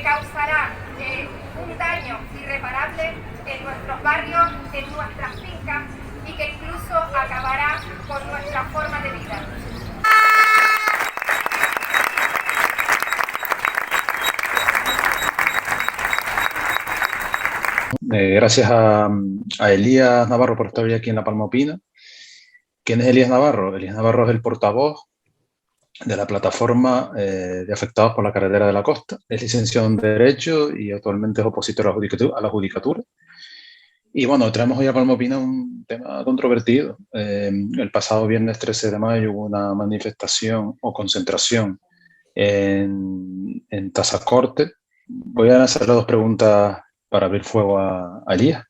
causará un daño irreparable en nuestros barrios, en nuestras fincas y que incluso acabará con nuestra forma de vida. Gracias a Elías Navarro por estar hoy aquí en La Palma Opina. ¿Quién es Elías Navarro? Elías Navarro es el portavoz de la plataforma de afectados por la carretera de la costa. Es licenciado en Derecho y actualmente es opositor a la judicatura. Y bueno, traemos hoy a Palma Opina un tema controvertido. El pasado viernes 13 de mayo hubo una manifestación o concentración en Tazacorte. Voy a hacerle dos preguntas para abrir fuego a Elías.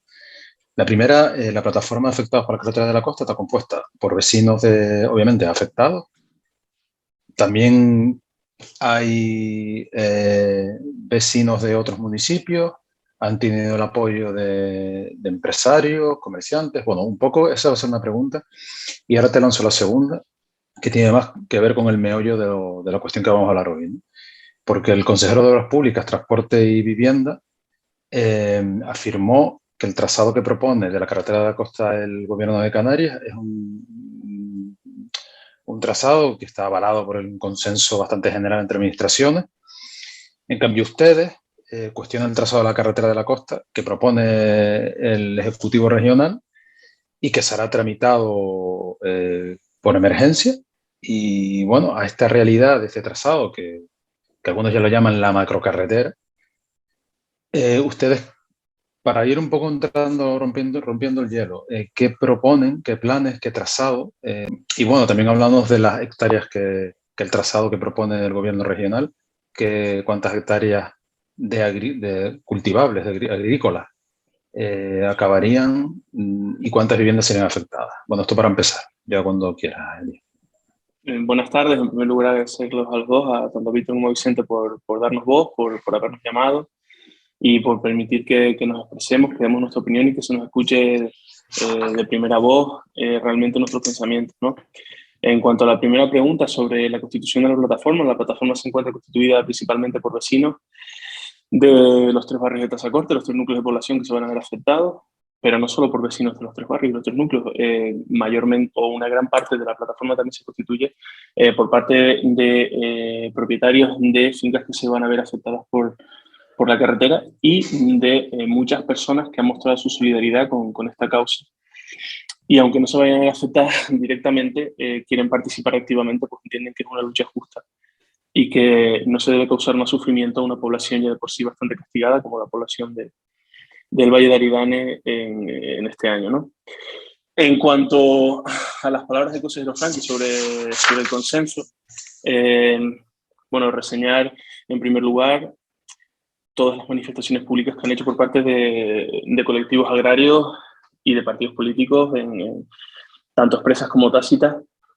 La primera, la plataforma de afectados por la carretera de la costa está compuesta por vecinos obviamente, afectados. También hay vecinos de otros municipios, han tenido el apoyo de empresarios, comerciantes. Bueno, un poco esa va a ser una pregunta. Y ahora te lanzo la segunda, que tiene más que ver con el meollo de la cuestión que vamos a hablar hoy, ¿no? Porque el consejero de Obras Públicas, Transporte y Vivienda afirmó que el trazado que propone de la carretera de la costa del Gobierno de Canarias es un trazado que está avalado por un consenso bastante general entre administraciones. En cambio, ustedes cuestionan el trazado de la carretera de la costa que propone el Ejecutivo Regional y que será tramitado por emergencia. Y bueno, a esta realidad de este trazado, que algunos ya lo llaman la macrocarretera, ustedes, para ir un poco entrando, rompiendo el hielo, ¿qué proponen, qué planes, qué trazado? Y bueno, también hablamos de las hectáreas que el trazado que propone el gobierno regional, que cuántas hectáreas de cultivables, agrícolas, acabarían y cuántas viviendas serían afectadas. Bueno, esto para empezar, ya cuando quieras, Eli. Buenas tardes. En primer lugar, agradecerlos a los dos, a tanto Víctor como a Vicente, por darnos voz, por habernos llamado y por permitir que nos expresemos, que demos nuestra opinión y que se nos escuche de primera voz realmente nuestros pensamientos, ¿no? En cuanto a la primera pregunta sobre la constitución de la plataforma se encuentra constituida principalmente por vecinos de los tres barrios de Tazacorte, los tres núcleos de población que se van a ver afectados, pero no solo por vecinos de los tres barrios y los tres núcleos. Mayormente, o una gran parte de la plataforma también se constituye por parte de propietarios de fincas que se van a ver afectadas por la carretera y de muchas personas que han mostrado su solidaridad con esta causa. Y aunque no se vayan a afectar directamente, quieren participar activamente porque entienden que es una lucha justa y que no se debe causar más sufrimiento a una población ya de por sí bastante castigada como la población del Valle de Aridane en este año, ¿no? En cuanto a las palabras del consejero Franqui sobre el consenso, bueno, reseñar en primer lugar todas las manifestaciones públicas que han hecho por parte de colectivos agrarios y de partidos políticos, tanto expresas como tácitas,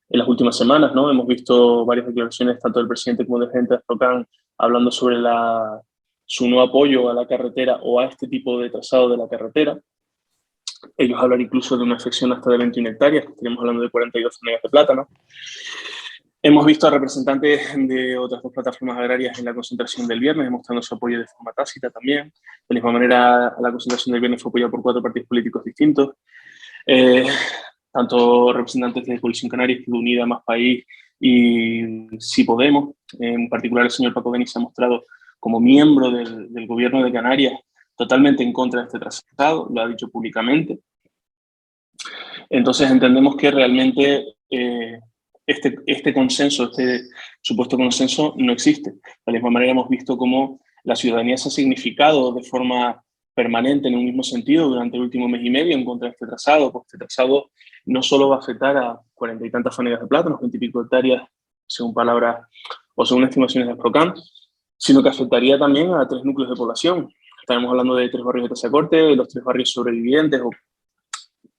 en las últimas semanas, ¿no? Hemos visto varias declaraciones, tanto del presidente como del gerente de Asprocan, hablando sobre su no apoyo a la carretera o a este tipo de trazado de la carretera. Ellos hablan incluso de una sección hasta de 21 hectáreas, que estaríamos hablando de 42 fanegas de plátano. Hemos visto a representantes de otras dos plataformas agrarias en la concentración del viernes, demostrando su apoyo de forma tácita también. De la misma manera, la concentración del viernes fue apoyada por 4 partidos políticos distintos. Tanto representantes de Coalición Canaria, Izquierda Unida, Más País y Sí Podemos. En particular, el señor Paco Beni se ha mostrado como miembro del gobierno de Canarias totalmente en contra de este trazado, lo ha dicho públicamente. Entonces entendemos que realmente este consenso, este supuesto consenso no existe. De la misma manera hemos visto cómo la ciudadanía se ha significado de forma permanente en un mismo sentido durante el último mes y medio en contra de este trazado, porque este trazado no solo va a afectar a 40 y tantas fanegas de plátanos, 20 y pico hectáreas, según palabras o según estimaciones de Asprocan, sino que afectaría también a 3 núcleos de población. Estaremos hablando de 3 barrios de Tazacorte, de los 3 barrios sobrevivientes, o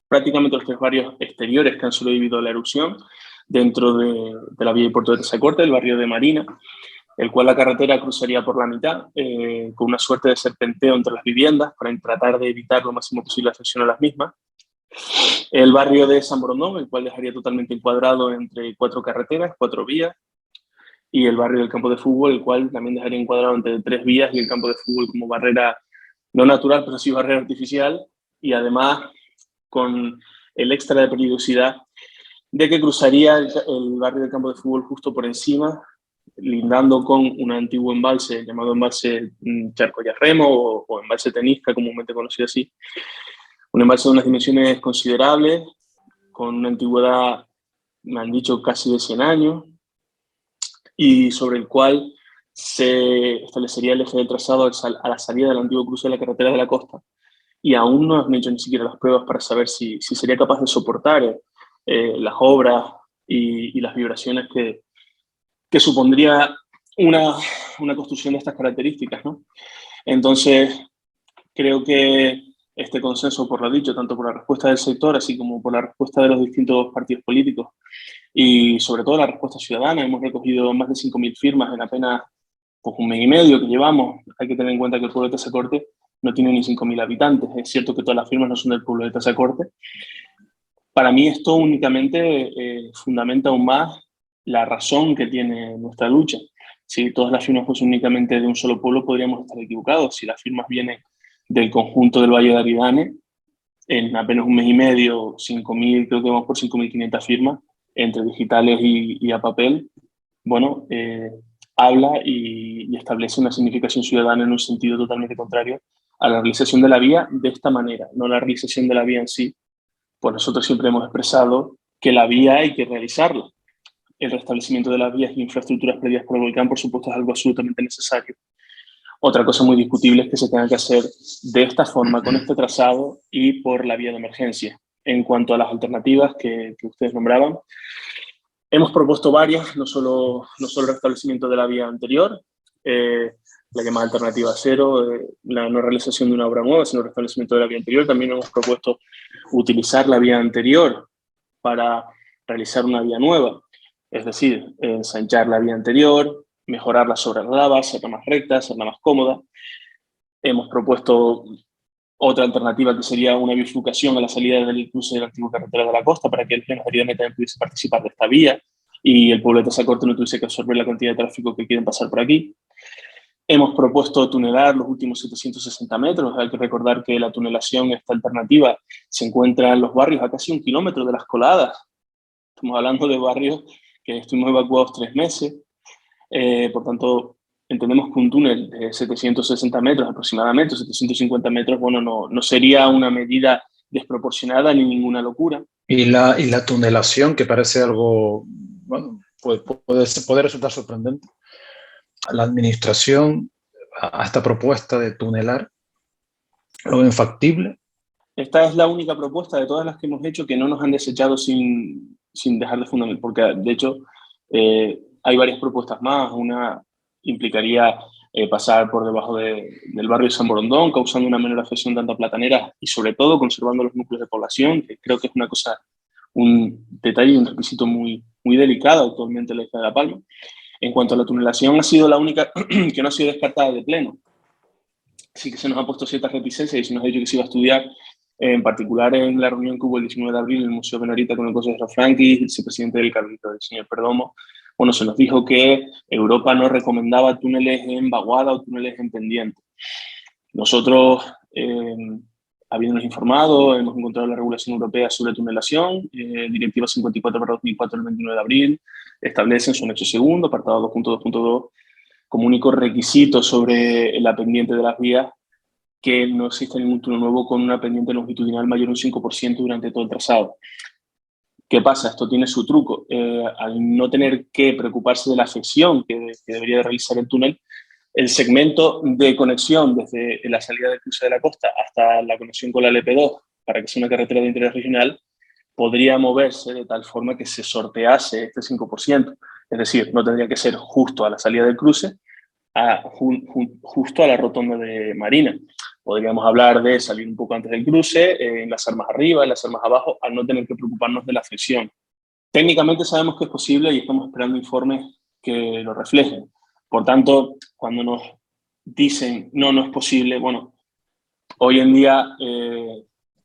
prácticamente los 3 barrios exteriores que han sobrevivido a la erupción, dentro de la vía y puerto de Tazacorte, el barrio de Marina, el cual la carretera cruzaría por la mitad, con una suerte de serpenteo entre las viviendas para tratar de evitar lo máximo posible la afección a las mismas. El barrio de San Borondón, el cual dejaría totalmente encuadrado entre 4 carreteras, 4 vías. y el barrio del campo de fútbol, el cual también dejaría encuadrado entre 3 vías y el campo de fútbol como barrera no natural, pero sí barrera artificial, y además con el extra de peligrosidad de que cruzaría el barrio del campo de fútbol justo por encima, lindando con un antiguo embalse llamado embalse Charco-Yarremo o embalse Tenisca, comúnmente conocido así. Un embalse de unas dimensiones considerables, con una antigüedad, me han dicho, casi de 100 años, y sobre el cual se establecería el eje del trazado a la salida del antiguo cruce de la carretera de la costa. Y aún no han hecho ni siquiera las pruebas para saber si sería capaz de soportar las obras y las vibraciones que supondría una construcción de estas características, ¿no? Entonces, creo que este consenso, por lo dicho, tanto por la respuesta del sector, así como por la respuesta de los distintos partidos políticos, y sobre todo la respuesta ciudadana, hemos recogido más de 5.000 firmas en apenas pues, un mes y medio que llevamos. Hay que tener en cuenta que el pueblo de Tazacorte no tiene ni 5.000 habitantes. Es cierto que todas las firmas no son del pueblo de Tazacorte. Para mí esto únicamente fundamenta aún más la razón que tiene nuestra lucha. Si todas las firmas fuesen únicamente de un solo pueblo, podríamos estar equivocados. Si las firmas vienen del conjunto del Valle de Aridane, en apenas un mes y medio, 5.000, creo que vamos por 5.500 firmas, entre digitales y a papel, bueno, habla y establece una significación ciudadana en un sentido totalmente contrario a la realización de la vía de esta manera, no la realización de la vía en sí. Pues nosotros siempre hemos expresado que la vía hay que realizarla. El restablecimiento de las vías e infraestructuras previas por el volcán, por supuesto, es algo absolutamente necesario. Otra cosa muy discutible es que se tenga que hacer de esta forma, con este trazado y por la vía de emergencia. En cuanto a las alternativas que ustedes nombraban, hemos propuesto varias, no solo el restablecimiento de la vía anterior, la llamada alternativa cero, la no realización de una obra nueva, sino el restablecimiento de la vía anterior. También hemos propuesto utilizar la vía anterior para realizar una vía nueva, es decir, ensanchar la vía anterior, mejorarla sobre la lava, hacerla más recta, hacerla más cómoda. Hemos propuesto otra alternativa que sería una bifurcación a la salida del cruce de la antigua carretera de la costa para que el Río Aridane también pudiese participar de esta vía y el pueblo de Tazacorte no tuviese que absorber la cantidad de tráfico que quieren pasar por aquí. Hemos propuesto tunelar los últimos 760 metros. Hay que recordar que la tunelación, esta alternativa, se encuentra en los barrios a casi 1 kilómetro de las coladas. Estamos hablando de barrios que estuvimos evacuados 3 meses. Por tanto, entendemos que un túnel de 760 metros aproximadamente, 750 metros, bueno, no sería una medida desproporcionada ni ninguna locura. Y la tunelación, que parece algo, bueno, puede resultar sorprendente. La administración a esta propuesta de tunelar, ¿lo ven factible? Esta es la única propuesta de todas las que hemos hecho que no nos han desechado sin dejar de fundamentar, porque de hecho hay varias propuestas más. Una implicaría pasar por debajo del barrio de San Borondón, causando una menor afección tanto a plataneras y sobre todo conservando los núcleos de población, que creo que es una cosa, un detalle y un requisito muy, muy delicado actualmente en la isla de La Palma. En cuanto a la tunelación, ha sido la única que no ha sido descartada de pleno. Sí que se nos ha puesto ciertas reticencias y se nos ha dicho que se iba a estudiar, en particular en la reunión que hubo el 19 de abril en el Museo Benarita con el consejero Franqui, el vicepresidente del Cabildo, el señor Perdomo. Bueno, se nos dijo que Europa no recomendaba túneles en vaguada o túneles en pendiente. Nosotros, habiéndonos informado, hemos encontrado la regulación europea sobre tunelación, Directiva 54/2004 del 29 de abril, establece en su anexo segundo, apartado 2.2.2, como único requisito sobre la pendiente de las vías que no existe ningún túnel nuevo con una pendiente longitudinal mayor a un 5% durante todo el trazado. ¿Qué pasa? Esto tiene su truco. Al no tener que preocuparse de la afección que debería de realizar el túnel, el segmento de conexión desde la salida del cruce de la costa hasta la conexión con la LP2, para que sea una carretera de interés regional, podría moverse de tal forma que se sortease este 5%. Es decir, no tendría que ser justo a la salida del cruce, justo a la rotonda de Marina. Podríamos hablar de salir un poco antes del cruce, enlazar más arriba, enlazar más abajo, al no tener que preocuparnos de la afección. Técnicamente sabemos que es posible y estamos esperando informes que lo reflejen. Por tanto, cuando nos dicen no es posible, bueno, hoy en día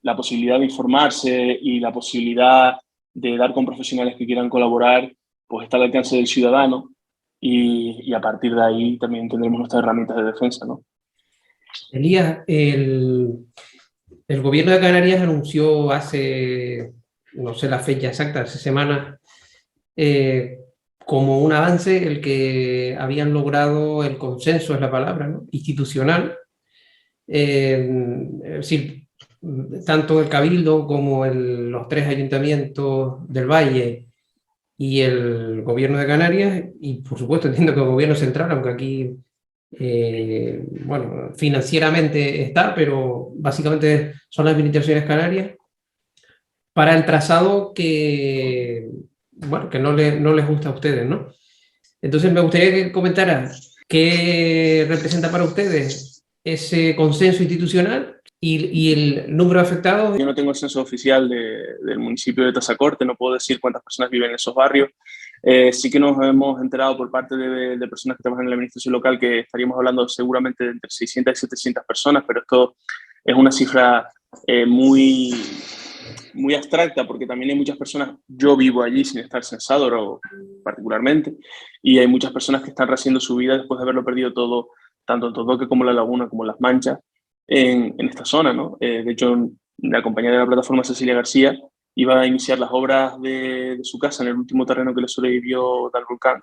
la posibilidad de informarse y la posibilidad de dar con profesionales que quieran colaborar, pues está al alcance del ciudadano. y a partir de ahí también tendremos nuestras herramientas de defensa, ¿no? Elías, el gobierno de Canarias anunció hace, no sé la fecha exacta, hace semanas, como un avance el que habían logrado el consenso, es la palabra, ¿no?, institucional. Es decir, tanto el Cabildo como los 3 ayuntamientos del Valle y el gobierno de Canarias, y por supuesto entiendo que el gobierno central, aunque aquí, bueno, financieramente está, pero básicamente son las administraciones canarias, para el trazado que, bueno, que no les gusta a ustedes, ¿no? Entonces me gustaría que comentaran qué representa para ustedes ese consenso institucional y el número de afectados. Yo no tengo el censo oficial del municipio de Tazacorte, no puedo decir cuántas personas viven en esos barrios. Sí que nos hemos enterado por parte de personas que trabajan en la administración local que estaríamos hablando seguramente de entre 600 y 700 personas, pero esto es una cifra muy abstracta, porque también hay muchas personas, yo vivo allí sin estar censado particularmente, y hay muchas personas que están rehaciendo su vida después de haberlo perdido todo, tanto en Todoque como en La Laguna, como en Las Manchas, en esta zona, ¿no? De hecho, la compañía de la plataforma Cecilia García iba a iniciar las obras de su casa en el último terreno que le sobrevivió del volcán,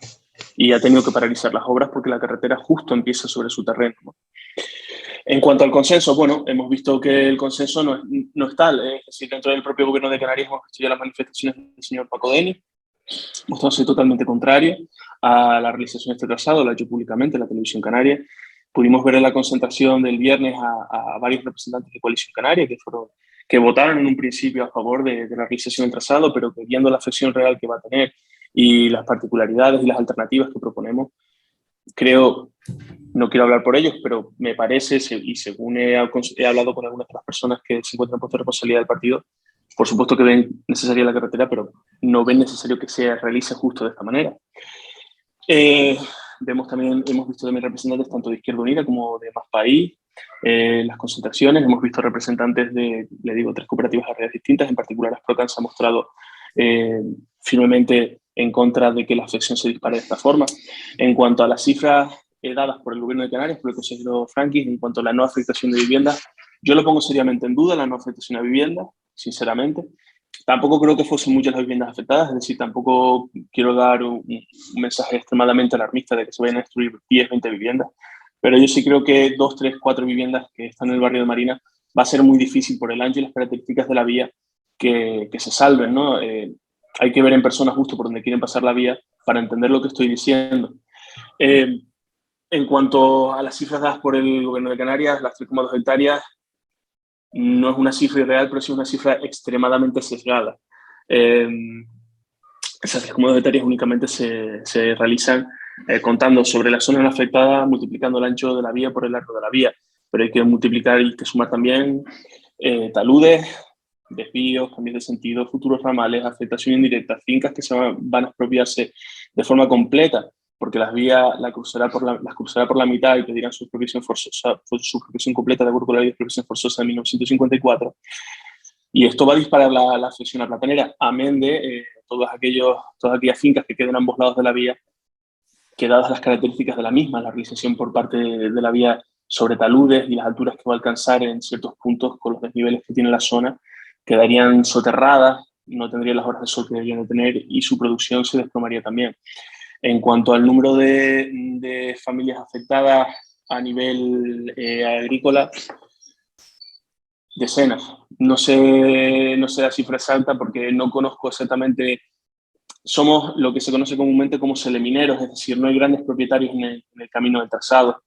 y ha tenido que paralizar las obras porque la carretera justo empieza sobre su terreno, ¿no? En cuanto al consenso, bueno, hemos visto que el consenso no es tal. Es decir, dentro del propio gobierno de Canarias hemos visto ya las manifestaciones del señor Paco Deni, mostrándose totalmente contrario a la realización de este trazado, lo ha hecho públicamente en la televisión canaria. Pudimos ver en la concentración del viernes a varios representantes de Coalición Canaria que votaron en un principio a favor de la realización del trazado, pero que viendo la afección real que va a tener y las particularidades y las alternativas que proponemos, creo, no quiero hablar por ellos, pero me parece, y según he hablado con algunas de las personas que se encuentran por responsabilidad del partido, por supuesto que ven necesaria la carretera, pero no ven necesario que se realice justo de esta manera. Hemos visto también representantes tanto de Izquierda Unida como de Más País, las concentraciones, hemos visto representantes de, le digo, 3 cooperativas agrarias distintas, en particular Asprocan se ha mostrado firmemente en contra de que la afección se dispare de esta forma. En cuanto a las cifras dadas por el gobierno de Canarias, por el consejero Franquis, en cuanto a la no afectación de viviendas, yo lo pongo seriamente en duda, la no afectación a viviendas, sinceramente. Tampoco creo que fuesen muchas las viviendas afectadas, es decir, tampoco quiero dar un mensaje extremadamente alarmista de que se vayan a destruir 10, 20 viviendas, pero yo sí creo que 2, 3, 4 viviendas que están en el barrio de Marina va a ser muy difícil por el ancho y las características de la vía que se salven, ¿no? Hay que ver en persona justo por donde quieren pasar la vía para entender lo que estoy diciendo. En cuanto a las cifras dadas por el gobierno de Canarias, las 3,2 hectáreas no es una cifra irreal, pero sí una cifra extremadamente sesgada. Esas 3,2 hectáreas únicamente se realizan contando sobre la zona afectada, multiplicando el ancho de la vía por el largo de la vía. Pero hay que multiplicar y que sumar también taludes, desvíos, cambios de sentido, futuros ramales, afectación indirecta, fincas que se van a expropiarse de forma completa, porque las vías las cruzará por la mitad y pedirán su expropiación forzosa, su expropiación completa de acuerdo con la ley de expropiación forzosa de 1954. Y esto va a disparar la afección a platanera, amén de todas aquellas fincas que queden a ambos lados de la vía, que dadas las características de la misma, la realización por parte de la vía sobre taludes y las alturas que va a alcanzar en ciertos puntos con los desniveles que tiene la zona, quedarían soterradas, no tendrían las horas de sol que deberían de tener y su producción se desplomaría también. En cuanto al número de familias afectadas a nivel agrícola, decenas. No sé la cifra exacta porque no conozco exactamente. Somos lo que se conoce comúnmente como selemineros, es decir, no hay grandes propietarios en el camino del trazado.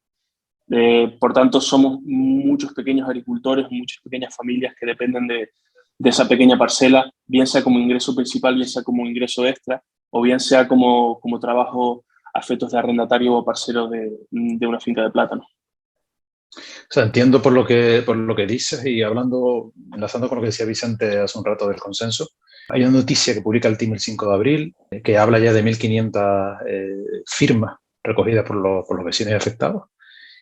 Por tanto, somos muchos pequeños agricultores, muchas pequeñas familias que dependen de esa pequeña parcela, bien sea como ingreso principal, bien sea como ingreso extra, o bien sea como trabajo a efectos de arrendatario o parcero de una finca de plátano. O sea, entiendo por lo que dices y enlazando con lo que decía Vicente hace un rato del consenso, hay una noticia que publica el TIM el 5 de abril que habla ya de 1.500 firmas recogidas por los vecinos afectados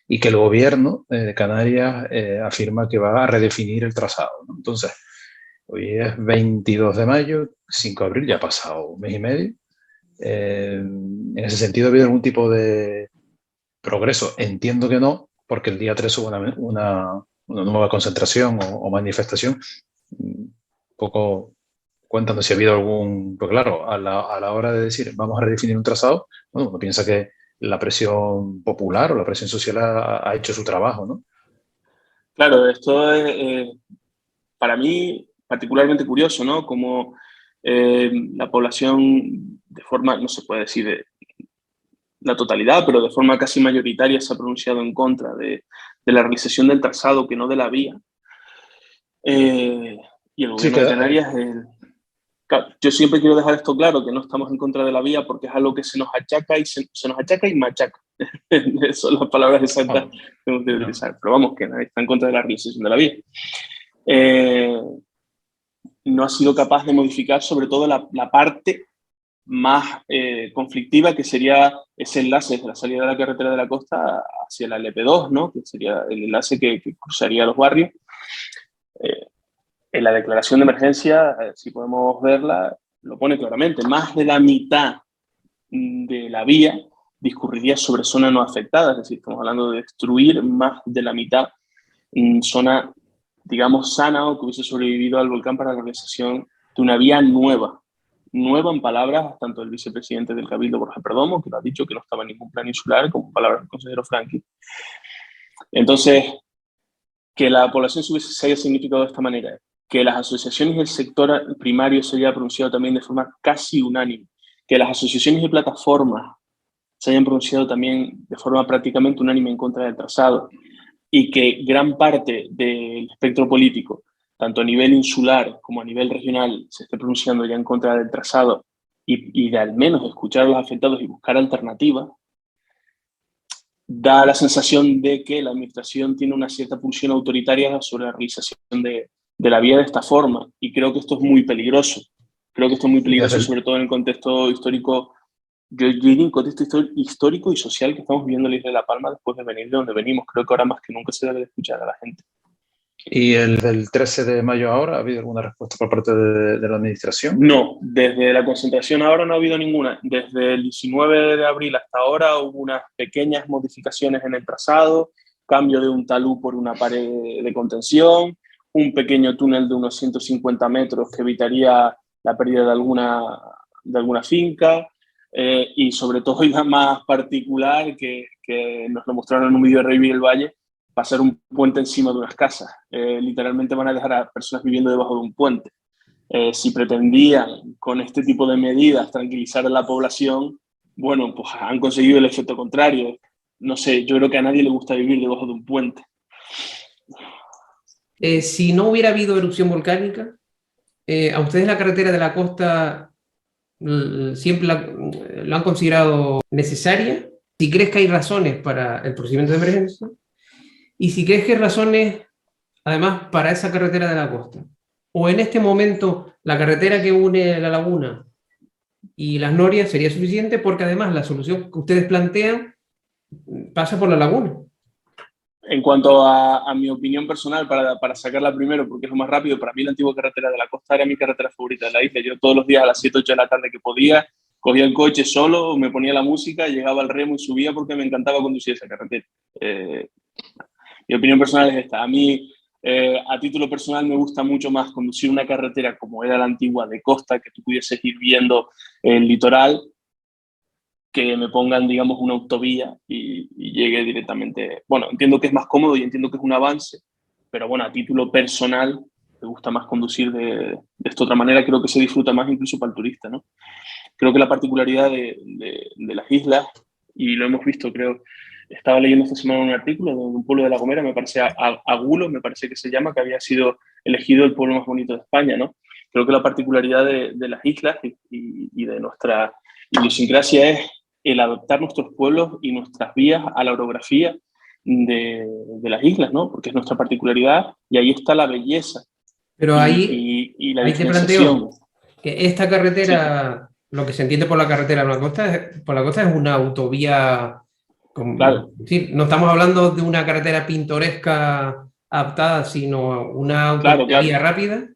y que el gobierno de Canarias afirma que va a redefinir el trazado, ¿no? Entonces, hoy es 22 de mayo, 5 de abril, ya ha pasado un mes y medio, En ese sentido, ¿ha habido algún tipo de progreso? Entiendo que no, porque el día 3 hubo una nueva concentración o manifestación. Un poco cuéntanos si ha habido algún... Pues claro, a la hora de decir vamos a redefinir un trazado, bueno, uno piensa que la presión popular o la presión social ha hecho su trabajo, ¿no? Claro, esto es para mí particularmente curioso, ¿no? Como la población, de forma, no se puede decir la totalidad, pero de forma casi mayoritaria se ha pronunciado en contra de la realización del trazado, que no de la vía. Y el Sí, gobierno de Canarias, claro, yo siempre quiero dejar esto claro, que no estamos en contra de la vía porque es algo que se nos achaca y se nos achaca y machaca. Esas son las palabras exactas que tenemos que utilizar. Pero vamos, que nadie está en contra de la realización de la vía. No ha sido capaz de modificar sobre todo la parte más conflictiva, que sería ese enlace desde la salida de la carretera de la costa hacia la LP2, ¿no? Que sería el enlace que cruzaría los barrios. En la declaración de emergencia, si podemos verla, lo pone claramente, más de la mitad de la vía discurriría sobre zona no afectada, es decir, estamos hablando de destruir más de la mitad zona, digamos, sana o que hubiese sobrevivido al volcán para la realización de una vía nueva. Nueva en palabras tanto del vicepresidente del Cabildo, Borja Perdomo, que lo ha dicho que no estaba en ningún plan insular, como palabras del consejero Franqui. Entonces, que la población se haya significado de esta manera, que las asociaciones del sector primario se haya pronunciado también de forma casi unánime, que las asociaciones de plataformas se hayan pronunciado también de forma prácticamente unánime en contra del trazado, y que gran parte del espectro político, tanto a nivel insular como a nivel regional, se esté pronunciando ya en contra del trazado y de al menos escuchar a los afectados y buscar alternativas, da la sensación de que la administración tiene una cierta pulsión autoritaria sobre la realización de la vía de esta forma. Y creo que esto es muy peligroso. Creo que esto es muy peligroso, sobre todo en el contexto histórico, yo diría en contexto histórico y social que estamos viviendo en la isla de La Palma después de venir de donde venimos. Creo que ahora más que nunca se debe de escuchar a la gente. ¿Y el del 13 de mayo ahora ha habido alguna respuesta por parte de la administración? No, desde la concentración ahora no ha habido ninguna. Desde el 19 de abril hasta ahora hubo unas pequeñas modificaciones en el trazado, cambio de un talud por una pared de contención, un pequeño túnel de unos 150 metros que evitaría la pérdida de alguna finca, y sobre todo, y la más particular, que nos lo mostraron en un vídeo de Rey del Valle, pasar un puente encima de unas casas. Literalmente van a dejar a personas viviendo debajo de un puente. Si pretendían con este tipo de medidas tranquilizar a la población, bueno, pues han conseguido el efecto contrario. No sé, yo creo que a nadie le gusta vivir debajo de un puente. Si no hubiera habido erupción volcánica, ¿a ustedes la carretera de la costa siempre la han considerado necesaria? Si crees que hay razones para el procedimiento de emergencia, y si crees que hay razones, además, para esa carretera de la costa, o en este momento la carretera que une la laguna y las Norias sería suficiente, porque además la solución que ustedes plantean pasa por la laguna. En cuanto a mi opinión personal, para sacarla primero, porque es lo más rápido, para mí la antigua carretera de la costa era mi carretera favorita de la isla. Yo todos los días a las 7, 8 de la tarde que podía, cogía el coche solo, me ponía la música, llegaba al remo y subía porque me encantaba conducir esa carretera. Mi opinión personal es esta. A mí, a título personal, me gusta mucho más conducir una carretera como era la antigua de costa, que tú pudieses ir viendo el litoral, que me pongan, digamos, una autovía y llegue directamente. Bueno, entiendo que es más cómodo y entiendo que es un avance, pero bueno, a título personal me gusta más conducir de esta otra manera. Creo que se disfruta más incluso para el turista, ¿no? Creo que la particularidad de las islas, y lo hemos visto, creo, estaba leyendo esta semana un artículo de un pueblo de La Gomera, me parece Agulo, me parece que se llama, que había sido elegido el pueblo más bonito de España, ¿no? Creo que la particularidad de las islas y de nuestra idiosincrasia es el adaptar nuestros pueblos y nuestras vías a la orografía de las islas, ¿no? Porque es nuestra particularidad y ahí está la belleza. Pero ahí la te planteo que esta carretera, sí, lo que se entiende por la carretera por la costa es una autovía. Claro. Sí, no estamos hablando de una carretera pintoresca adaptada, sino una autovía rápida.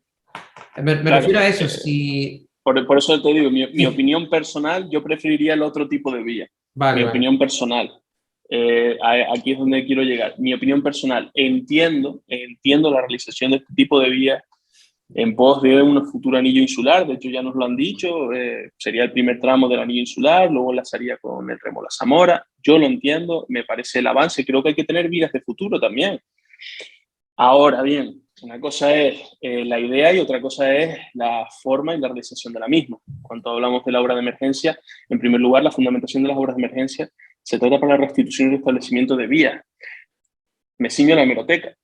Me refiero a eso. Si Por eso te digo, mi opinión personal, yo preferiría el otro tipo de vía. Vale, Mi vale. opinión personal. Aquí es donde quiero llegar. Mi opinión personal. Entiendo la realización de este tipo de vías en pos de un futuro anillo insular. De hecho, ya nos lo han dicho. Sería el primer tramo del anillo insular, luego enlazaría con el Remo La Zamora. Yo lo entiendo, me parece el avance. Creo que hay que tener vías de futuro también. Ahora bien, una cosa es la idea y otra cosa es la forma y la realización de la misma. Cuando hablamos de la obra de emergencia, en primer lugar, la fundamentación de las obras de emergencia se trata para la restitución y restablecimiento de vías. Me ciño a la hemeroteca.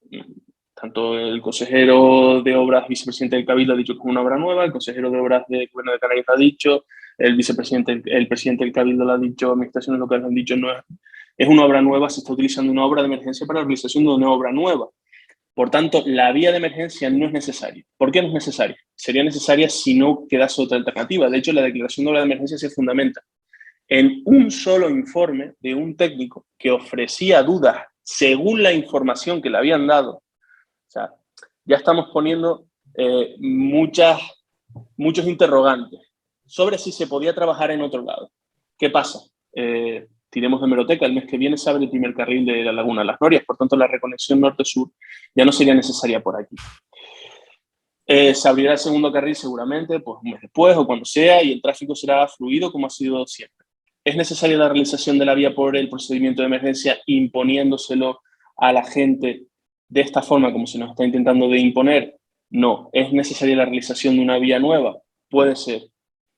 Tanto el consejero de Obras, vicepresidente del Cabildo, ha dicho que es una obra nueva, el consejero de Obras del Gobierno de Canarias ha dicho, el presidente del Cabildo lo ha dicho, administraciones locales han dicho, no es una obra nueva, se está utilizando una obra de emergencia para la realización de una obra nueva. Por tanto, la vía de emergencia no es necesaria. ¿Por qué no es necesaria? Sería necesaria si no quedase otra alternativa. De hecho, la declaración de obra de emergencia se fundamenta en un solo informe de un técnico que ofrecía dudas según la información que le habían dado. O sea, ya estamos poniendo muchos interrogantes sobre si se podía trabajar en otro lado. ¿Qué pasa? Tiremos de hemeroteca, el mes que viene se abre el primer carril de la Laguna de las Norias, por tanto la reconexión norte-sur ya no sería necesaria por aquí. Se abrirá el segundo carril seguramente pues un mes después o cuando sea y el tráfico será fluido como ha sido siempre. ¿Es necesaria la realización de la vía por el procedimiento de emergencia imponiéndoselo a la gente de esta forma como se nos está intentando de imponer? No. ¿Es necesaria la realización de una vía nueva? Puede ser,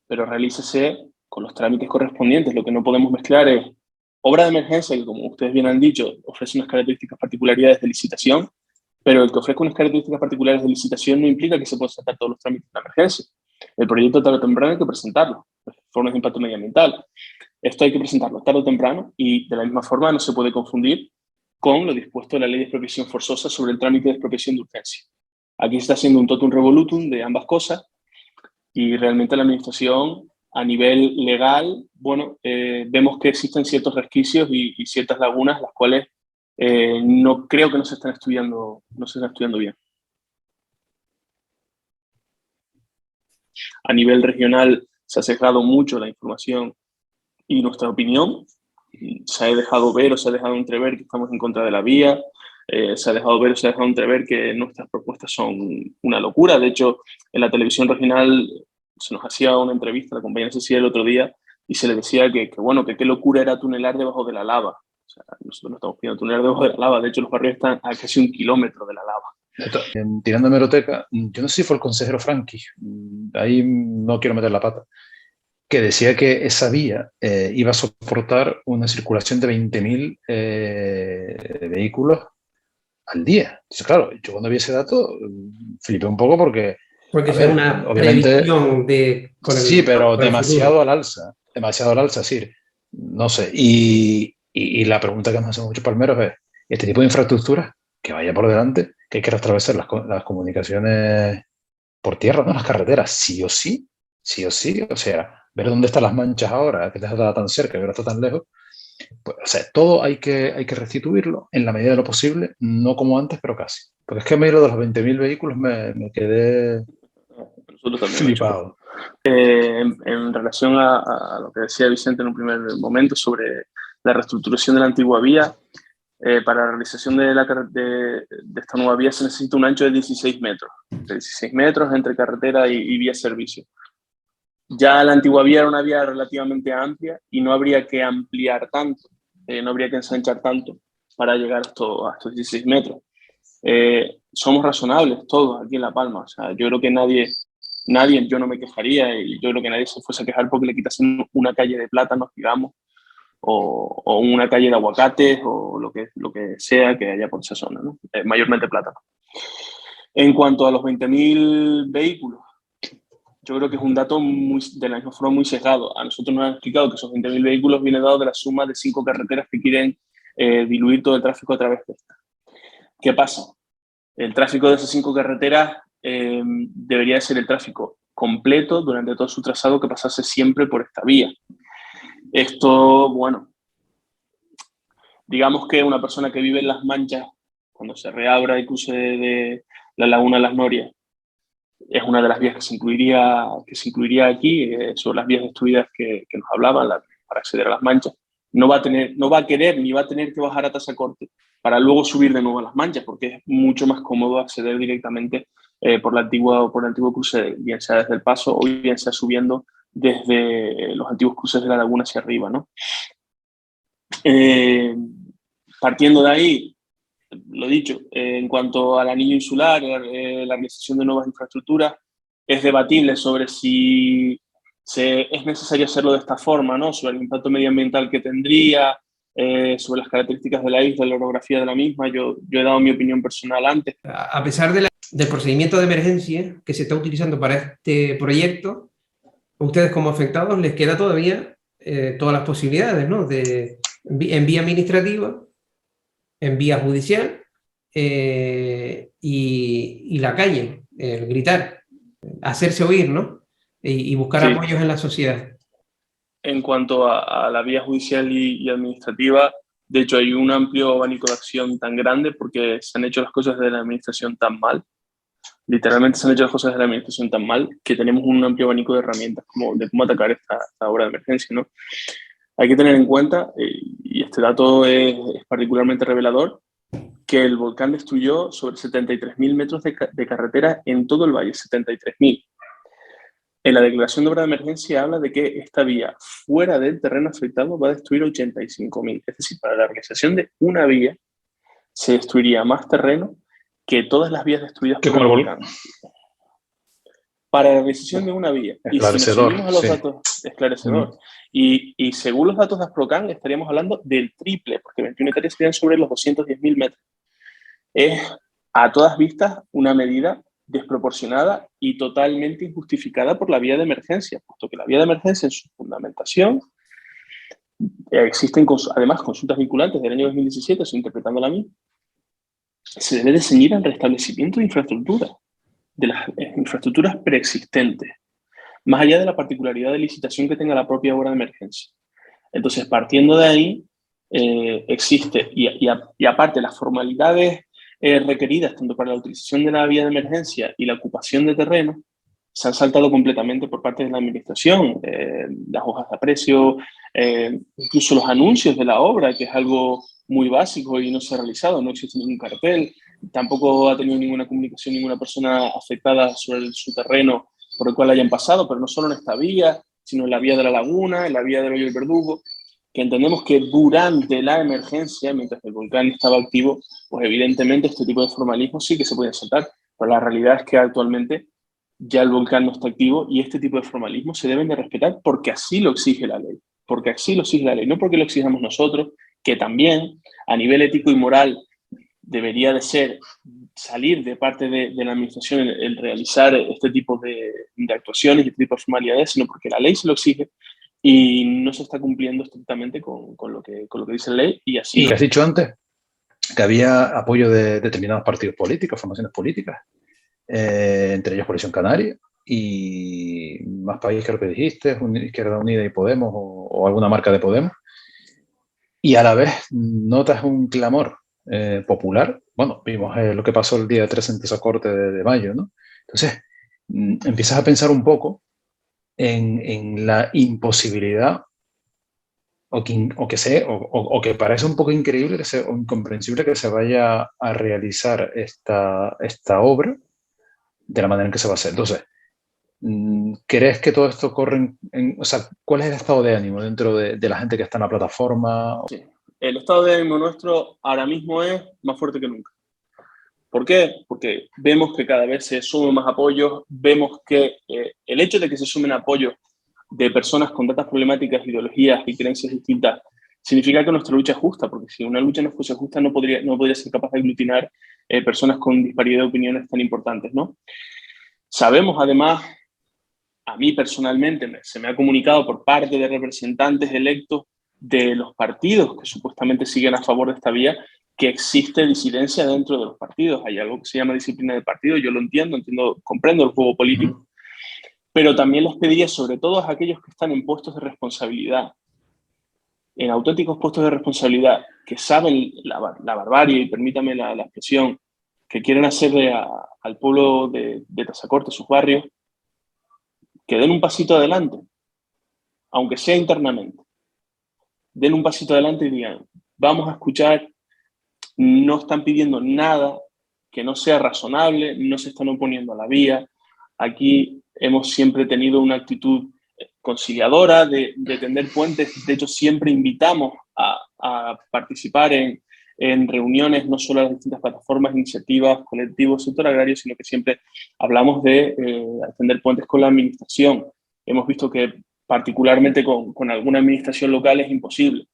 pero realícese con los trámites correspondientes. Lo que no podemos mezclar es obra de emergencia, que como ustedes bien han dicho, ofrece unas características particularidades de licitación, pero el que ofrezca unas características particulares de licitación no implica que se puedan sacar todos los trámites de emergencia. El proyecto tarde o temprano hay que presentarlo, formas de impacto medioambiental. Esto hay que presentarlo tarde o temprano y de la misma forma no se puede confundir con lo dispuesto en la Ley de Expropiación Forzosa sobre el trámite de expropiación de urgencia. Aquí se está haciendo un totum revolutum de ambas cosas y realmente la Administración, a nivel legal, bueno, vemos que existen ciertos resquicios y ciertas lagunas, las cuales no creo que no se están estudiando bien. A nivel regional se ha sesgado mucho la información y nuestra opinión. Se ha dejado ver o se ha dejado entrever que estamos en contra de la vía, se ha dejado ver o se ha dejado entrever que nuestras propuestas son una locura. De hecho, en la televisión regional se nos hacía una entrevista, la compañera Cecilia el otro día, y se le decía que qué locura era tunelar debajo de la lava. O sea, nosotros no estamos pidiendo tunelar debajo de la lava, de hecho los barrios están a casi 1 kilómetro de la lava. Tirando hemeroteca, yo no sé si fue el consejero Franqui, ahí no quiero meter la pata, que decía que esa vía iba a soportar una circulación de 20.000 vehículos al día. Entonces, claro, yo cuando vi ese dato flipé un poco porque Porque a eso es ver, una obviamente, previsión sí, pero con el demasiado futuro. al alza, sí, no sé. Y la pregunta que nos hacen muchos palmeros es, este tipo de infraestructuras, que vaya por delante, que hay que atravesar las comunicaciones por tierra, ¿no? Las carreteras, sí o sí, o sea, ver dónde están las manchas ahora, que está tan cerca y ahora está tan lejos, pues, o sea, todo hay que restituirlo en la medida de lo posible, no como antes, pero casi. Porque es que a mí lo de los 20.000 vehículos me quedé Nosotros también, flipado. en relación a lo que decía Vicente en un primer momento sobre la reestructuración de la antigua vía, para la realización de esta nueva vía se necesita un ancho de 16 metros. De 16 metros entre carretera y vía servicio. Ya la antigua vía era una vía relativamente amplia y no habría que ampliar tanto, no habría que ensanchar tanto para llegar a estos 16 metros. Somos razonables todos aquí en La Palma. O sea, yo creo que nadie, yo no me quejaría y yo creo que nadie se fuese a quejar porque le quitasen una calle de plátanos, digamos, o una calle de aguacates o lo que sea que haya por esa zona, ¿no? Mayormente plátanos. En cuanto a los 20.000 vehículos, yo creo que es un dato de la misma forma muy sesgado. A nosotros nos han explicado que esos 20.000 vehículos vienen dados de la suma de 5 carreteras que quieren diluir todo el tráfico a través de esta. ¿Qué pasa? El tráfico de esas 5 carreteras debería ser el tráfico completo durante todo su trazado que pasase siempre por esta vía. Esto, bueno, digamos que una persona que vive en Las Manchas, cuando se reabra el cruce de la Laguna de las Norias, es una de las vías que se incluiría aquí, son las vías destruidas que nos hablaban para acceder a las manchas. No va a querer ni va a tener que bajar a Tazacorte para luego subir de nuevo a las manchas, porque es mucho más cómodo acceder directamente por el antiguo cruce, bien sea desde el Paso o bien sea subiendo desde los antiguos cruces de la laguna hacia arriba, ¿no? Partiendo de ahí, lo dicho, en cuanto al anillo insular, la realización de nuevas infraestructuras, es debatible sobre si es necesario hacerlo de esta forma, ¿no? Sobre el impacto medioambiental que tendría, sobre las características de la isla, la orografía de la misma. Yo he dado mi opinión personal antes. A pesar del procedimiento de emergencia que se está utilizando para este proyecto, a ustedes como afectados les queda todavía todas las posibilidades, ¿no? En vía administrativa, en vía judicial y la calle, el gritar, hacerse oír, ¿no? Y buscar Sí. apoyos en la sociedad. En cuanto a la vía judicial y administrativa, de hecho hay un amplio abanico de acción tan grande porque se han hecho las cosas de la administración tan mal, literalmente se han hecho las cosas de la administración tan mal que tenemos un amplio abanico de herramientas de cómo atacar esta obra de emergencia, ¿no? Hay que tener en cuenta, y este dato es particularmente revelador, que el volcán destruyó sobre 73.000 metros de carretera en todo el valle, 73.000. En la declaración de obra de emergencia habla de que esta vía fuera del terreno afectado va a destruir 85.000. Es decir, para la realización de una vía se destruiría más terreno que todas las vías destruidas por el volcán. Para la realización de una vía. Esclarecedor. Y si nos unimos a los datos, esclarecedor. Y según los datos de Asprocan estaríamos hablando del triple, porque 21 hectáreas serían sobre los 210.000 metros. Es a todas vistas una medida desproporcionada y totalmente injustificada por la vía de emergencia, puesto que la vía de emergencia en su fundamentación existen además consultas vinculantes del año 2017, estoy interpretando la misma, se debe de ceñir al restablecimiento de infraestructuras, de las infraestructuras preexistentes, más allá de la particularidad de licitación que tenga la propia obra de emergencia. Entonces, partiendo de ahí, existe, y aparte las formalidades requeridas tanto para la utilización de la vía de emergencia y la ocupación de terreno se han saltado completamente por parte de la administración. Las hojas de aprecio, incluso los anuncios de la obra, que es algo muy básico y no se ha realizado, no existe ningún cartel, tampoco ha tenido ninguna comunicación ninguna persona afectada sobre su terreno por el cual hayan pasado, pero no solo en esta vía, sino en la vía de la laguna, en la vía del Hoyo del Verdugo, que entendemos que durante la emergencia, mientras el volcán estaba activo, pues evidentemente este tipo de formalismos sí que se pueden saltar, pero la realidad es que actualmente ya el volcán no está activo y este tipo de formalismos se deben de respetar porque así lo exige la ley, porque así lo exige la ley, no porque lo exijamos nosotros, que también a nivel ético y moral debería de ser salir de parte de la administración el realizar este tipo de actuaciones y este tipo de formalidades, sino porque la ley se lo exige y no se está cumpliendo estrictamente con lo que dice la ley y así. Y has dicho antes que había apoyo de determinados partidos políticos, formaciones políticas, entre ellos Coalición Canaria y Más País, creo que dijiste, Izquierda Unida y Podemos o alguna marca de Podemos. Y a la vez notas un clamor popular. Bueno, vimos lo que pasó el día 3 en Tazacorte de mayo, ¿no? Entonces, empiezas a pensar un poco en la imposibilidad o que parece un poco increíble o incomprensible que se vaya a realizar esta obra de la manera en que se va a hacer. Entonces, ¿crees que todo esto corre o sea, cuál es el estado de ánimo dentro de la gente que está en la plataforma? Sí. El estado de ánimo nuestro ahora mismo es más fuerte que nunca. ¿Por qué? Porque vemos que cada vez se suman más apoyos, vemos que el hecho de que se sumen apoyos de personas con tantas problemáticas, ideologías y creencias distintas significa que nuestra lucha es justa, porque si una lucha no fuese justa no podría ser capaz de aglutinar personas con disparidad de opiniones tan importantes, ¿no? Sabemos además, a mí personalmente se me ha comunicado por parte de representantes electos de los partidos que supuestamente siguen a favor de esta vía, que existe disidencia dentro de los partidos. Hay algo que se llama disciplina de partido, yo lo entiendo, comprendo el juego político, pero también les pediría, sobre todo a aquellos que están en puestos de responsabilidad, en auténticos puestos de responsabilidad, que saben la barbarie, y permítame la expresión, que quieren hacerle al pueblo de Tazacorte, sus barrios, que den un pasito adelante, aunque sea internamente. Den un pasito adelante y digan, vamos a escuchar, no están pidiendo nada que no sea razonable, no se están oponiendo a la vía. Aquí hemos siempre tenido una actitud conciliadora de tender puentes. De hecho, siempre invitamos a participar en reuniones, no solo a las distintas plataformas, iniciativas, colectivos, sector agrario, sino que siempre hablamos de tender puentes con la administración. Hemos visto que particularmente con alguna administración local es imposible.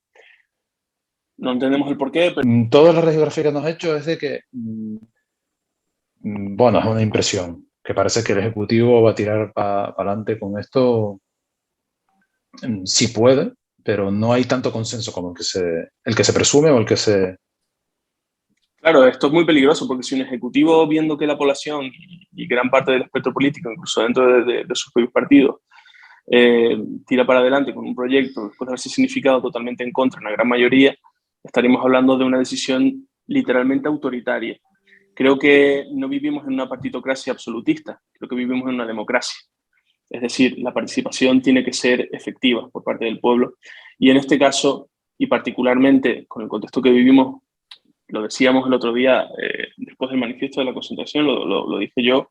No entendemos el porqué, pero... Toda la radiografía que nos ha hecho es de que, bueno, es una impresión, que parece que el Ejecutivo va a tirar para adelante con esto, si puede, pero no hay tanto consenso como el que se presume o el que se... Claro, esto es muy peligroso porque si un ejecutivo, viendo que la población y gran parte del espectro político, incluso dentro de sus propios partidos, tira para adelante con un proyecto después de haberse significado totalmente en contra en la gran mayoría, estaríamos hablando de una decisión literalmente autoritaria. Creo que no vivimos en una partitocracia absolutista, creo que vivimos en una democracia. Es decir, la participación tiene que ser efectiva por parte del pueblo. Y en este caso, y particularmente con el contexto que vivimos, lo decíamos el otro día, después del manifiesto de la concentración, lo dije yo,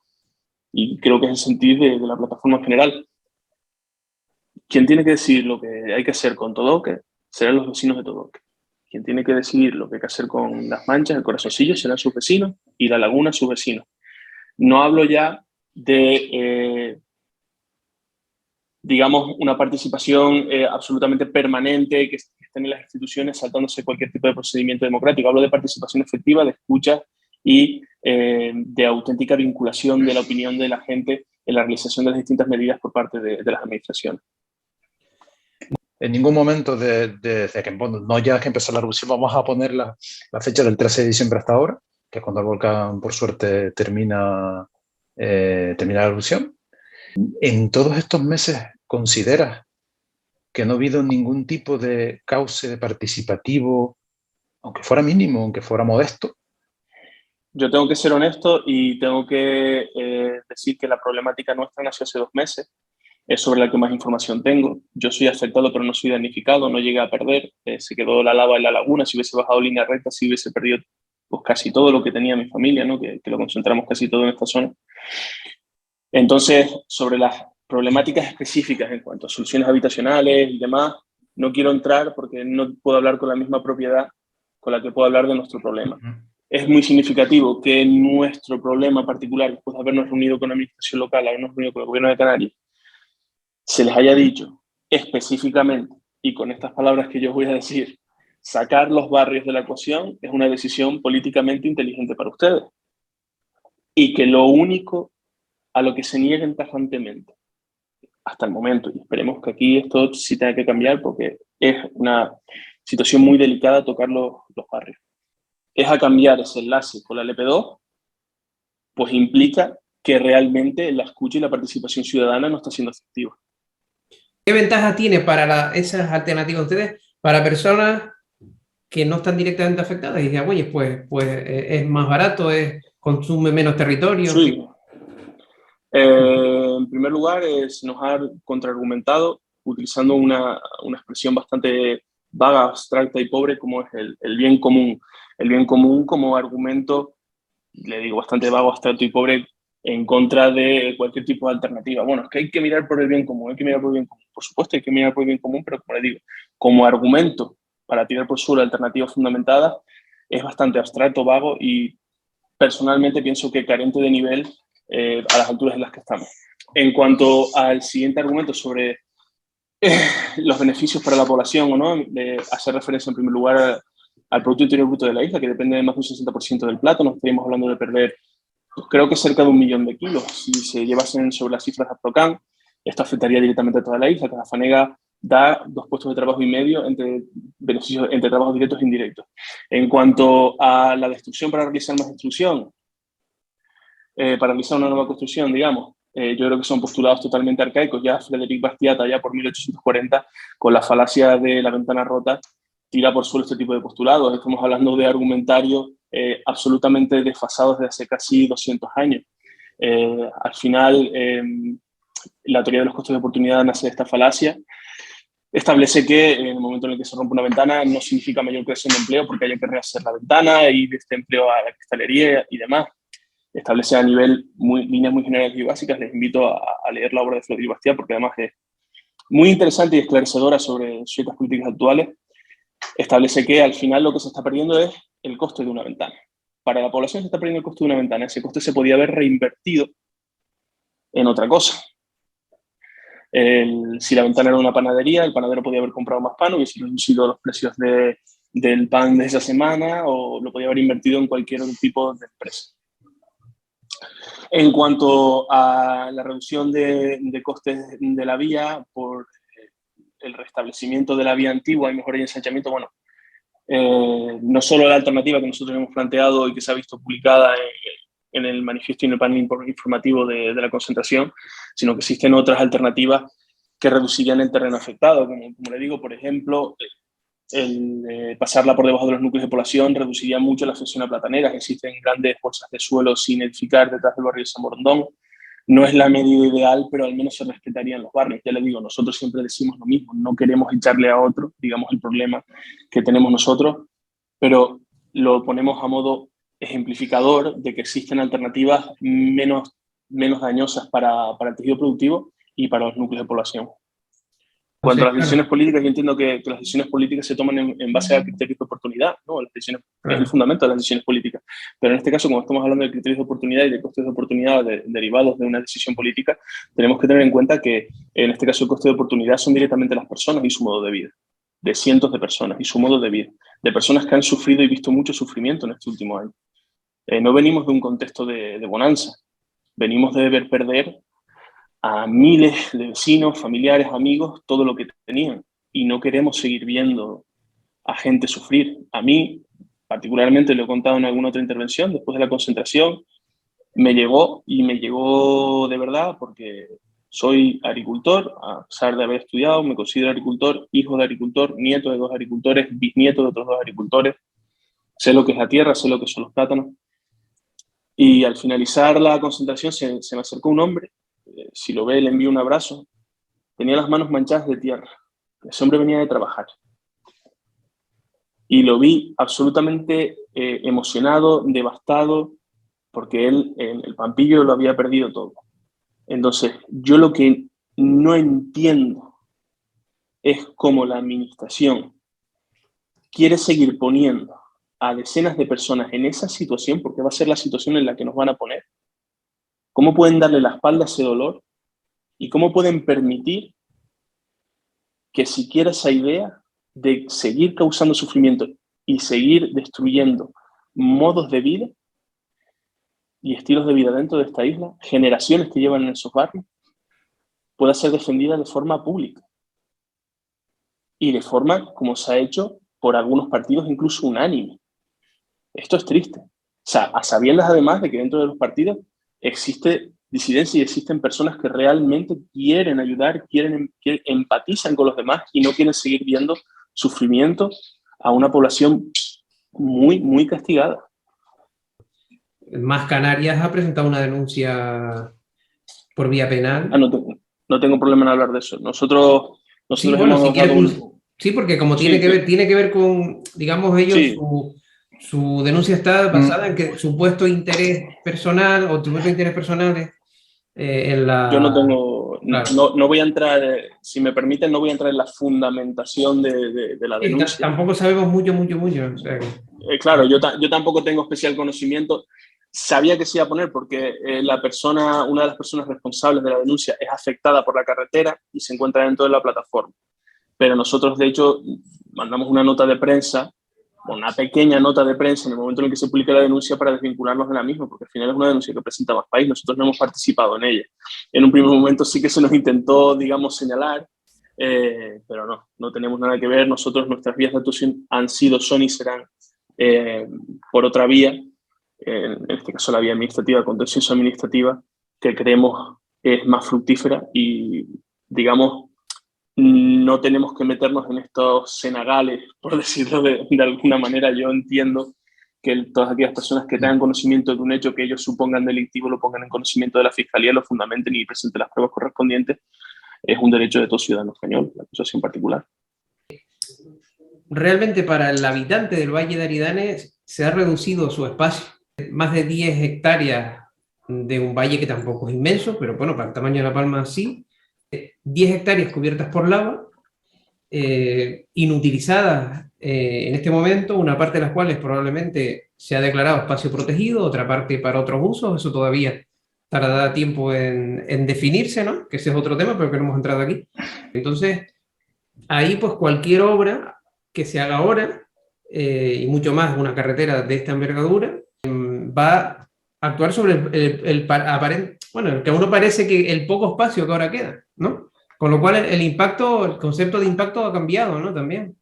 y creo que es el sentir de la plataforma en general. Quien tiene que decidir lo que hay que hacer con Todoque serán los vecinos de Todoque. Quien tiene que decidir lo que hay que hacer con Las Manchas, el Corazoncillo, serán sus vecinos, y La Laguna, sus vecinos. No hablo ya de, digamos, una participación absolutamente permanente, que estén en las instituciones saltándose cualquier tipo de procedimiento democrático. Hablo de participación efectiva, de escucha y de auténtica vinculación de la opinión de la gente en la realización de las distintas medidas por parte de las administraciones. En ningún momento desde que, bueno, no ya que empezó la erupción, vamos a poner la fecha del 13 de diciembre hasta ahora, que es cuando el volcán, por suerte, termina la erupción. En todos estos meses, ¿consideras que no ha habido ningún tipo de cauce participativo, aunque fuera mínimo, aunque fuera modesto? Yo tengo que ser honesto y tengo que decir que la problemática nuestra nació hace 2 meses. Es sobre la que más información tengo. Yo soy afectado, pero no soy damnificado, no llegué a perder. Se quedó la lava en la laguna. Si hubiese bajado línea recta, si hubiese perdido pues, casi todo lo que tenía mi familia, ¿no? que lo concentramos casi todo en esta zona. Entonces, sobre las problemáticas específicas en cuanto a soluciones habitacionales y demás, no quiero entrar porque no puedo hablar con la misma propiedad con la que puedo hablar de nuestro problema. Es muy significativo que nuestro problema particular, después de habernos reunido con la administración local, habernos reunido con el gobierno de Canarias, se les haya dicho específicamente, y con estas palabras que yo voy a decir, sacar los barrios de la ecuación es una decisión políticamente inteligente para ustedes. Y que lo único a lo que se nieguen tajantemente, hasta el momento, y esperemos que aquí esto sí tenga que cambiar porque es una situación muy delicada tocar los barrios, es a cambiar ese enlace con la LP2, pues implica que realmente la escucha y la participación ciudadana no está siendo efectiva. ¿Qué ventaja tiene para esas alternativas ustedes para personas que no están directamente afectadas? Y dicen, oye, pues es más barato, consume menos territorio. Sí. En primer lugar, se nos ha contraargumentado utilizando una expresión bastante vaga, abstracta y pobre como es el bien común. El bien común como argumento, le digo, bastante vago, abstracto y pobre en contra de cualquier tipo de alternativa. Bueno, es que hay que mirar por el bien común, hay que mirar por el bien común. Por supuesto hay que mirar por el bien común, pero como le digo, como argumento para tirar por suelo alternativas fundamentadas es bastante abstracto, vago y personalmente pienso que carente de nivel a las alturas en las que estamos. En cuanto al siguiente argumento sobre los beneficios para la población o no, de hacer referencia en primer lugar al Producto Interior Bruto de la isla, que depende de más de un 60% del plato, nos estaríamos hablando de perder, pues creo que cerca de 1 millón de kilos. Si se llevasen sobre las cifras de Aprocan, esto afectaría directamente a toda la isla. Cada Fanega da 2 puestos de trabajo y medio entre beneficios, entre trabajos directos e indirectos. En cuanto a la destrucción para realizar más destrucción, para realizar una nueva construcción, digamos, yo creo que son postulados totalmente arcaicos. Ya Frédéric Bastiat, ya por 1840, con la falacia de la ventana rota, tira por suelo este tipo de postulados. Estamos hablando de argumentarios absolutamente desfasados desde hace casi 200 años. Al final, la teoría de los costos de oportunidad nace de esta falacia. Establece que en el momento en el que se rompe una ventana no significa mayor creación de empleo porque haya que rehacer la ventana y de este empleo a la cristalería y demás. Establece a nivel líneas muy generales y básicas. Les invito a leer la obra de Florent Bastiat porque además es muy interesante y esclarecedora sobre ciertas políticas actuales. Establece que al final lo que se está perdiendo es el coste de una ventana. Para la población se está perdiendo el coste de una ventana. Ese coste se podía haber reinvertido en otra cosa. Si la ventana era una panadería, el panadero podía haber comprado más pan, hubiese reducido los precios del pan de esa semana, o lo podía haber invertido en cualquier otro tipo de empresa. En cuanto a la reducción de costes de la vía por el restablecimiento de la vía antigua y mejora y ensanchamiento, bueno, no solo la alternativa que nosotros hemos planteado y que se ha visto publicada en el manifiesto y en el panel informativo de la concentración, sino que existen otras alternativas que reducirían el terreno afectado. Como le digo, por ejemplo, pasarla por debajo de los núcleos de población reduciría mucho la afección a plataneras. Existen grandes bolsas de suelo sin edificar detrás del barrio de San Borondón. No es la medida ideal, pero al menos se respetarían los barrios. Ya le digo, nosotros siempre decimos lo mismo, no queremos echarle a otro, digamos, el problema que tenemos nosotros, pero lo ponemos a modo ejemplificador de que existen alternativas menos dañosas para el tejido productivo y para los núcleos de población. Cuanto a las decisiones políticas, yo entiendo que las decisiones políticas se toman en base a criterios de oportunidad, ¿no? Las decisiones, es el fundamento de las decisiones políticas. Pero en este caso, como estamos hablando de criterios de oportunidad y de costes de oportunidad derivados de una decisión política, tenemos que tener en cuenta que en este caso el coste de oportunidad son directamente las personas y su modo de vida, de cientos de personas y su modo de vida, de personas que han sufrido y visto mucho sufrimiento en este último año. No venimos de un contexto de bonanza, venimos de ver perder a miles de vecinos, familiares, amigos, todo lo que tenían. Y no queremos seguir viendo a gente sufrir. A mí, particularmente, lo he contado en alguna otra intervención, después de la concentración, me llegó de verdad, porque soy agricultor, a pesar de haber estudiado, me considero agricultor, hijo de agricultor, nieto de 2 agricultores, bisnieto de otros 2 agricultores. Sé lo que es la tierra, sé lo que son los plátanos. Y al finalizar la concentración se me acercó un hombre. Si lo ve, le envío un abrazo. Tenía las manos manchadas de tierra. Ese hombre venía de trabajar. Y lo vi absolutamente emocionado, devastado, porque él, el Pampillo, lo había perdido todo. Entonces, yo lo que no entiendo es cómo la administración quiere seguir poniendo a decenas de personas en esa situación, porque va a ser la situación en la que nos van a poner. ¿Cómo pueden darle la espalda a ese dolor? ¿Y cómo pueden permitir que siquiera esa idea de seguir causando sufrimiento y seguir destruyendo modos de vida y estilos de vida dentro de esta isla, generaciones que llevan en esos barrios, pueda ser defendida de forma pública? Y de forma como se ha hecho por algunos partidos, incluso unánime. Esto es triste. O sea, a sabiendas además de que dentro de los partidos existe disidencia y existen personas que realmente quieren ayudar, empatizan con los demás y no quieren seguir viendo sufrimiento a una población muy, muy castigada. Más Canarias ha presentado una denuncia por vía penal. No tengo problema en hablar de eso. Nosotros sí, bueno, hemos dado sí, porque como tiene que ver con, digamos, ellos, sí. Su denuncia está basada en que supuesto interés personal o supuesto interés personales en la... Yo no tengo, claro. no voy a entrar, si me permiten, no voy a entrar en la fundamentación de la denuncia. Tampoco sabemos mucho. O sea que... claro, yo tampoco tengo especial conocimiento. Sabía que se iba a poner porque una de las personas responsables de la denuncia es afectada por la carretera y se encuentra dentro de la plataforma. Pero nosotros, de hecho, mandamos una nota de prensa, una pequeña nota de prensa en el momento en el que se publica la denuncia para desvincularnos de la misma, porque al final es una denuncia que presenta Más País, nosotros no hemos participado en ella. En un primer momento sí que se nos intentó, digamos, señalar, pero no tenemos nada que ver. Nosotros, nuestras vías de actuación son y serán por otra vía, en este caso la vía administrativa, contencioso administrativa, que creemos es más fructífera y, digamos, no tenemos que meternos en estos cenagales, por decirlo de alguna manera. Yo entiendo que todas aquellas personas que tengan conocimiento de un hecho que ellos supongan delictivo lo pongan en conocimiento de la Fiscalía, lo fundamenten y presenten las pruebas correspondientes. Es un derecho de todo ciudadano español, la acusación particular. Realmente para el habitante del Valle de Aridane se ha reducido su espacio. Más de 10 hectáreas de un valle que tampoco es inmenso, pero bueno, para el tamaño de La Palma sí. 10 hectáreas cubiertas por lava, inutilizadas en este momento, una parte de las cuales probablemente se ha declarado espacio protegido, otra parte para otros usos, eso todavía tardará tiempo en definirse, ¿no? Que ese es otro tema, pero que no hemos entrado aquí. Entonces, ahí pues cualquier obra que se haga ahora, y mucho más una carretera de esta envergadura, va a actuar sobre el que a uno parece que el poco espacio que ahora queda, ¿no? Con lo cual el concepto de impacto ha cambiado, ¿no? También.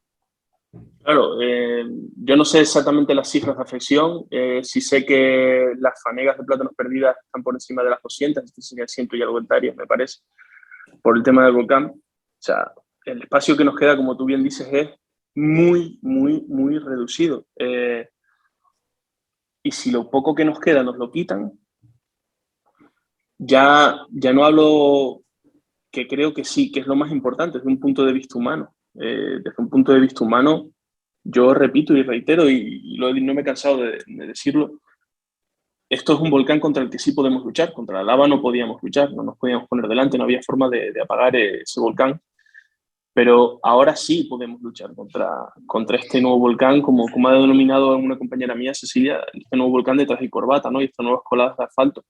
Claro, yo no sé exactamente las cifras de afección, sí sé que las fanegas de plátanos perdidas están por encima de las 200, este sería 100 y algo hectáreas, me parece, por el tema del volcán. O sea, el espacio que nos queda, como tú bien dices, es muy, muy, muy reducido. Y si lo poco que nos queda nos lo quitan, ya no hablo, que creo que sí, que es lo más importante desde un punto de vista humano. Desde un punto de vista humano, yo repito y reitero, y no me he cansado de decirlo, esto es un volcán contra el que sí podemos luchar, contra la lava no podíamos luchar, no nos podíamos poner delante, no había forma de apagar ese volcán, pero ahora sí podemos luchar contra este nuevo volcán, como ha denominado una compañera mía, Cecilia, este nuevo volcán de traje y corbata, ¿no? Y estas nuevas coladas de asfalto.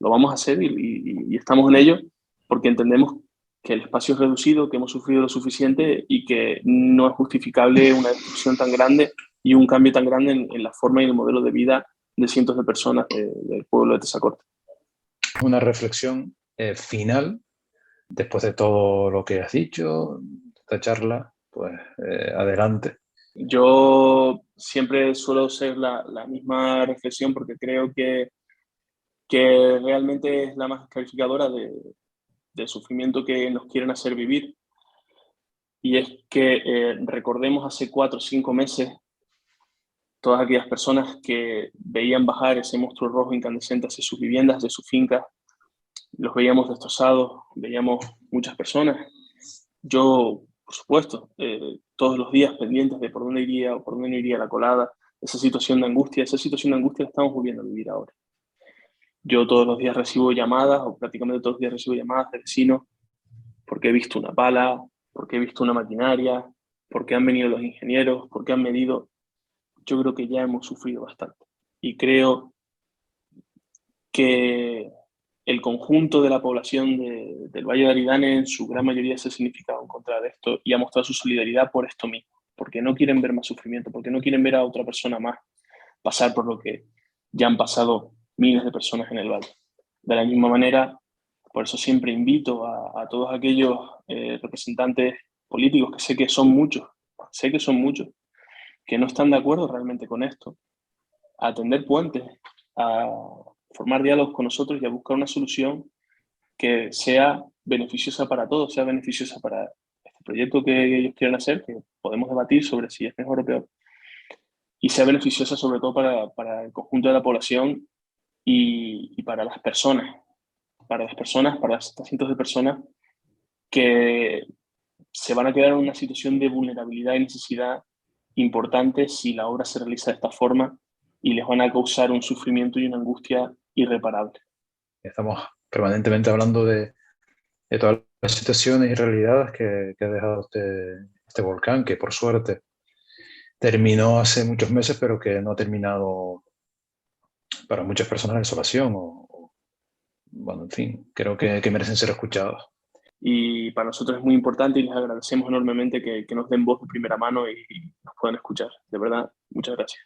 Lo vamos a hacer y estamos en ello porque entendemos que el espacio es reducido, que hemos sufrido lo suficiente y que no es justificable una destrucción tan grande y un cambio tan grande en la forma y el modelo de vida de cientos de personas del pueblo de Tazacorte. Una reflexión final, después de todo lo que has dicho, esta charla, pues adelante. Yo siempre suelo hacer la misma reflexión porque creo que realmente es la más clarificadora del sufrimiento que nos quieren hacer vivir. Y es que recordemos hace 4 o 5 meses todas aquellas personas que veían bajar ese monstruo rojo incandescente hacia sus viviendas, de sus fincas, los veíamos destrozados, veíamos muchas personas. Yo, por supuesto, todos los días pendientes de por dónde iría o por dónde no iría la colada, esa situación de angustia la estamos volviendo a vivir ahora. Yo todos los días recibo llamadas, o prácticamente todos los días recibo llamadas de vecinos, porque he visto una pala, porque he visto una maquinaria, porque han venido los ingenieros, porque han medido. Yo creo que ya hemos sufrido bastante. Y creo que el conjunto de la población del Valle de Aridane en su gran mayoría se ha significado en contra de esto y ha mostrado su solidaridad por esto mismo, porque no quieren ver más sufrimiento, porque no quieren ver a otra persona más pasar por lo que ya han pasado miles de personas en el valle. De la misma manera, por eso siempre invito a todos aquellos representantes políticos, que sé que son muchos, que no están de acuerdo realmente con esto, a tender puentes, a formar diálogos con nosotros y a buscar una solución que sea beneficiosa para todos, sea beneficiosa para este proyecto que ellos quieren hacer, que podemos debatir sobre si es mejor o peor, y sea beneficiosa sobre todo para el conjunto de la población y para las personas, para estas cientos de personas que se van a quedar en una situación de vulnerabilidad y necesidad importante si la obra se realiza de esta forma y les van a causar un sufrimiento y una angustia irreparable. Estamos permanentemente hablando de todas las situaciones y realidades que ha dejado este volcán, que por suerte terminó hace muchos meses, pero que no ha terminado para muchas personas en desolación. Bueno, en fin, creo que merecen ser escuchados. Y para nosotros es muy importante y les agradecemos enormemente que nos den voz de primera mano y nos puedan escuchar. De verdad, muchas gracias.